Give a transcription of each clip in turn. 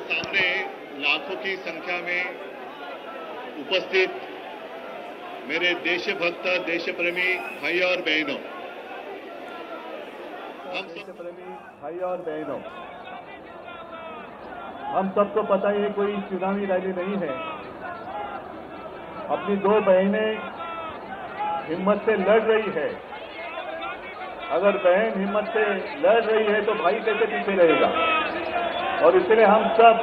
सामने लाखों की संख्या में उपस्थित मेरे देशभक्त देशप्रेमी भाई और बहनों, हम सबको पता है कोई चुनावी रैली नहीं है। अपनी दो बहनें हिम्मत से लड़ रही है। अगर बहन हिम्मत से लड़ रही है तो भाई कैसे पीछे रहेगा। और इसलिए हम सब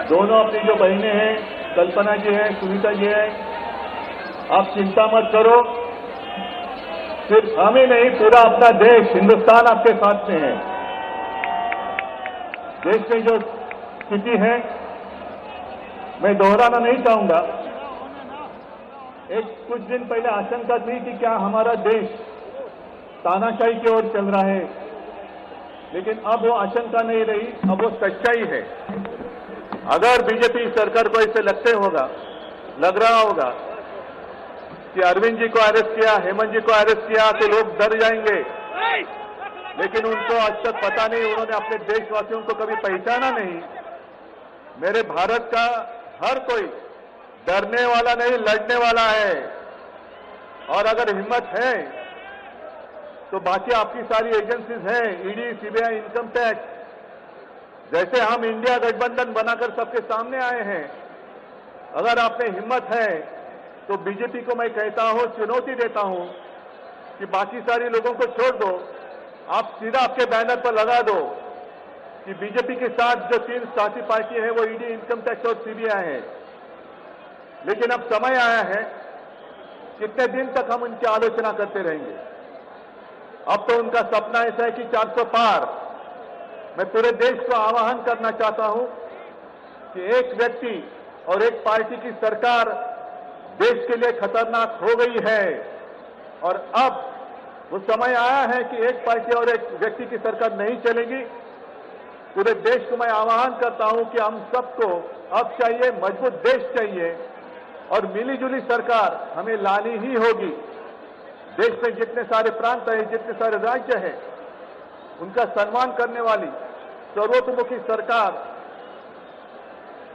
दोनों अपनी जो बहनें हैं, कल्पना जी है, सुनीता जी है, आप चिंता मत करो। सिर्फ हम ही नहीं, पूरा अपना देश हिंदुस्तान आपके साथ में है। देश में जो स्थिति है मैं दोहराना नहीं चाहूंगा। कुछ दिन पहले आशंका थी कि क्या हमारा देश तानाशाही की ओर चल रहा है, लेकिन अब वो आशंका नहीं रही, अब वो सच्चाई है। अगर बीजेपी सरकार को ऐसे लग रहा होगा कि अरविंद जी को अरेस्ट किया, हेमंत जी को अरेस्ट किया तो लोग डर जाएंगे, लेकिन उनको आज तक पता नहीं, उन्होंने अपने देशवासियों को कभी पहचाना नहीं। मेरे भारत का हर कोई डरने वाला नहीं, लड़ने वाला है। और अगर हिम्मत है तो बाकी आपकी सारी एजेंसीज हैं, ईडी, सीबीआई, इनकम टैक्स, जैसे हम इंडिया गठबंधन बनाकर सबके सामने आए हैं। अगर आप में हिम्मत है तो बीजेपी को मैं कहता हूं, चुनौती देता हूं कि बाकी सारी लोगों को छोड़ दो, आप सीधा आपके बैनर पर लगा दो कि बीजेपी के साथ जो 3 साथी पार्टी है वो ईडी, इनकम टैक्स और सीबीआई है। लेकिन अब समय आया है, कितने दिन तक हम उनकी आलोचना करते रहेंगे। अब तो उनका सपना ऐसा है कि 400 पार। मैं पूरे देश को आह्वान करना चाहता हूं कि एक व्यक्ति और एक पार्टी की सरकार देश के लिए खतरनाक हो गई है, और अब वो समय आया है कि एक पार्टी और एक व्यक्ति की सरकार नहीं चलेगी। पूरे देश को मैं आह्वान करता हूं कि हम सबको अब चाहिए, मजबूत देश चाहिए, और मिलीजुली सरकार हमें लानी ही होगी। देश में जितने सारे प्रांत हैं, जितने सारे राज्य हैं, उनका सम्मान करने वाली सर्वतोमुखी सरकार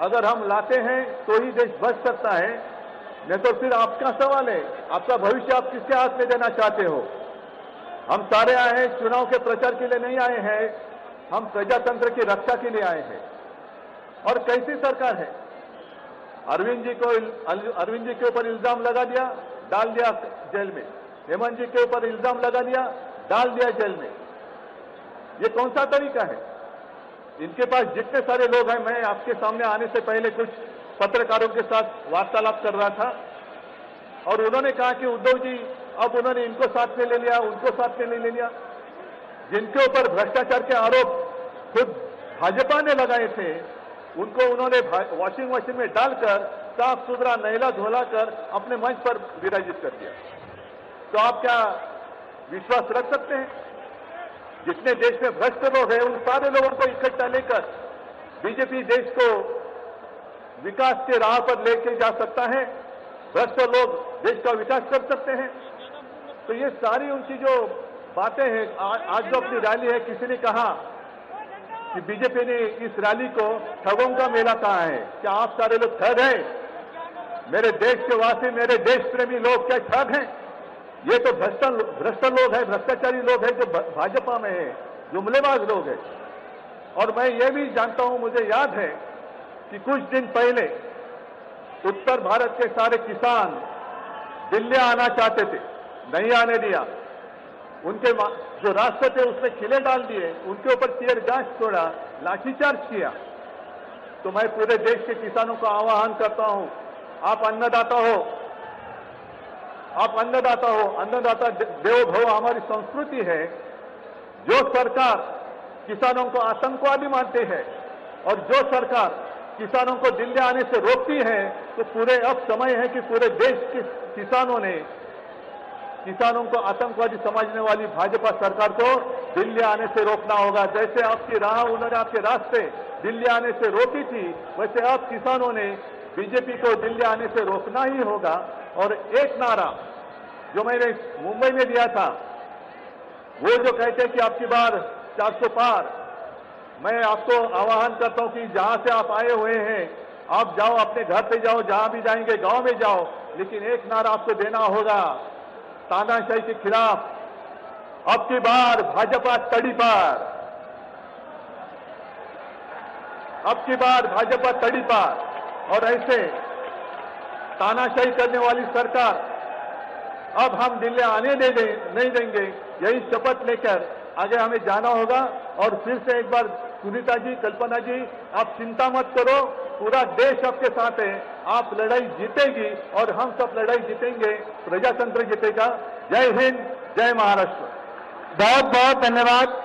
अगर हम लाते हैं तो ही देश बच सकता है। नहीं तो फिर आपका सवाल है, आपका भविष्य आप किसके हाथ में देना चाहते हो। हम सारे आए हैं चुनाव के प्रचार के लिए नहीं आए हैं, हम प्रजातंत्र की रक्षा के लिए आए हैं। और कैसी सरकार है, अरविंद जी के ऊपर इल्जाम लगा दिया, डाल दिया जेल में। हेमंत जी के ऊपर इल्जाम लगा दिया, डाल दिया जेल में। ये कौन सा तरीका है। इनके पास जितने सारे लोग हैं, मैं आपके सामने आने से पहले कुछ पत्रकारों के साथ वार्तालाप कर रहा था, और उन्होंने कहा कि उद्धव जी अब उन्होंने इनको साथ में ले लिया, उनको साथ में ले लिया। जिनके ऊपर भ्रष्टाचार के आरोप खुद भाजपा ने लगाए थे, उनको उन्होंने वॉशिंग मशीन में डालकर साफ सुथरा नहला धोला कर अपने मंच पर विराजित कर दिया। तो आप क्या विश्वास रख सकते हैं। जितने देश में भ्रष्ट लोग हैं, उन सारे लोगों को इकट्ठा लेकर बीजेपी देश को विकास के राह पर लेके जा सकता है। भ्रष्ट लोग देश का विकास कर सकते हैं। तो ये सारी उनकी जो बातें हैं, आज जो अपनी रैली है, किसी ने कहा कि बीजेपी ने इस रैली को ठगों का मेला कहा है। क्या आप सारे लोग ठग हैं। मेरे देश के वासी, मेरे देश प्रेमी लोग क्या ठग हैं। ये तो भ्रष्ट लोग हैं, भ्रष्टाचारी लोग हैं जो भाजपा में है, जुमलेबाज लोग हैं। और मैं ये भी जानता हूं, मुझे याद है कि कुछ दिन पहले उत्तर भारत के सारे किसान दिल्ली आना चाहते थे, नहीं आने दिया। उनके जो रास्ते थे उसमें खिले डाल दिए, उनके ऊपर टीयर गैस छोड़ा, लाठीचार्ज किया। तो मैं पूरे देश के किसानों को आह्वान करता हूं, आप अन्नदाता हो, अन्नदाता देवो भव हमारी संस्कृति है। जो सरकार किसानों को आतंकवादी मानते हैं और जो सरकार किसानों को दिल्ली आने से रोकती है, तो पूरे अब समय है कि पूरे देश के किसानों को आतंकवादी समझने वाली भाजपा सरकार को दिल्ली आने से रोकना होगा। जैसे आपकी राह उन्होंने आपके रास्ते दिल्ली आने से रोकी थी, वैसे अब किसानों ने बीजेपी को दिल्ली आने से रोकना ही होगा। और एक नारा जो मैंने मुंबई में दिया था, वो जो कहते हैं कि आपकी बार 400 पार, मैं आपको आह्वान करता हूं कि जहां से आप आए हुए हैं, आप जाओ, अपने घर पे जाओ, जहां भी जाएंगे गांव में जाओ, लेकिन एक नारा आपको देना होगा तानाशाही के खिलाफ। अब की बार भाजपा तड़ी पार, अब की बार भाजपा तड़ी पार। और ऐसे तानाशाही करने वाली सरकार अब हम दिल्ली आने नहीं देंगे। यही शपथ लेकर आगे हमें जाना होगा। और फिर से एक बार सुनीता जी, कल्पना जी, आप चिंता मत करो, पूरा देश आपके साथ है। आप लड़ाई जीतेगी और हम सब लड़ाई जीतेंगे, प्रजातंत्र जीतेगा। जय हिंद, जय महाराष्ट्र। बहुत बहुत धन्यवाद।